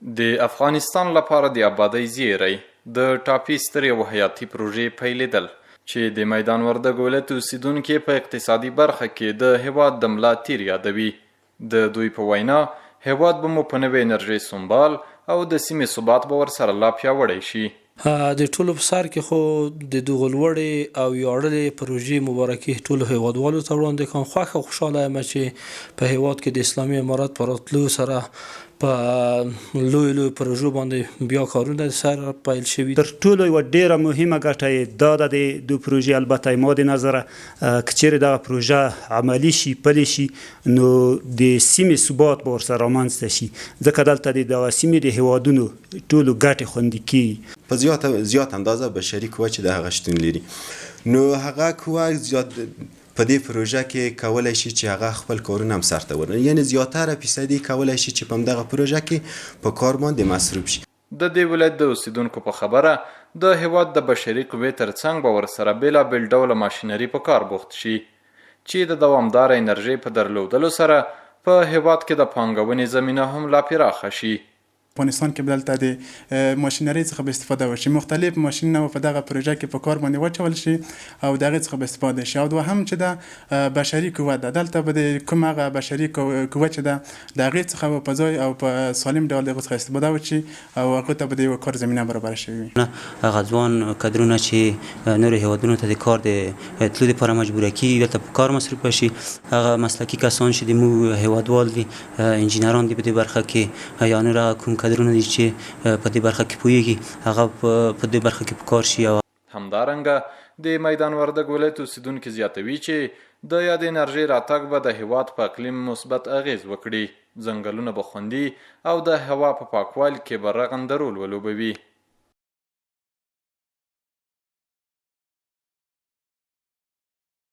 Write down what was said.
د افغانستان لپاره د آبادۍ زیری د ټاپي سترې او حیاتي پروژې پیلېدل چې د میدان وردګ ولایت اوسیدونکي په اقتصادي برخه کې د هیواد د ملا تیر یادوي. د دوی په وینا هیواد به مو په نوې انرژۍ سنبال او د سیمې ثبات به ورسره لا پیاوړی شي. د ټولو په سر کې خو د دغه لوړې او ویاړلې پروژې مبارکي ټولو هیوادوالو ته وړاندې کوم. خوښه او خوشحاله یم چې په هیواد کې د اسلامي امارت په راتلو سره په لوی پروژو باندې بیا کارونه سره پیل شوي. تر ټولو یوه ډیره مهمه ګټه یې دا ده د دو پروژې البته ما د نظره که چیرې دغه پروژه عملي شي پلې شي نو د سیمې ثبات به ورسره رامنځته شي ځکه دلته د دغه سیمې د هیوادونو ټولو ګټې خوندي کیږي. په زیات اندازه بشري قوه چې د هغه شتون لري نو هغه قوه زیات په دې پروژه کې کولای شي چې هغه خپل کارونه هم سرته ورسوي، یعنی زیاتره فیصدي کولای شي چې په همدغه پروژه کې په کار باندې مصروف شي. د دې ولایت د اوسیدونکو په خبره د هیواد د بشري قوې ترڅنګ به ورسره بېلابېل ډوله ماشینري په کار بوخت شي چې د دوامداره انرژۍ په درلودلو سره په هیواد کې د پانګونې زمینه هم لا پراخه شي. افغانستان کې دلته د ماشینرۍ څخه به استفاده وشي، مختلف ماشینونه په دغه پروژه کې په کار باندې واچول شي او د هغې څخه به استفاده شي. او دوهم چې د بشري قوه ده دلته به د کوم هغه بشري قوه چې ده د هغې څخه به په ځای او په سالم ډول د هغو څخه استفاده وشي او هغو ته به د یوه کار زمینه برابره شوې وي. هغه ځوان کادرونه چې نورو هیوادونو ته د کار د تلو دپاره مجبوره کیږي دلته په کار مصروف شي. هغه مسلکي کسان چې زموږ هیوادوال دي انجینران دي په دې برخه کې یا نور کوم کادرونه دي چې په دې برخه کې پوهیږي هغه په دې برخه کې په کار شي. همدارنګه د میدان وردګ ولایت اوسیدونکي زیاتوي چې د یاد انرژۍ راتګ به د هیواد په اقلیم مثبت اغیز وکړي، ځنګلونه به خوندي او د هوا په پاکوالي کې به رغنده رول ولوبوي.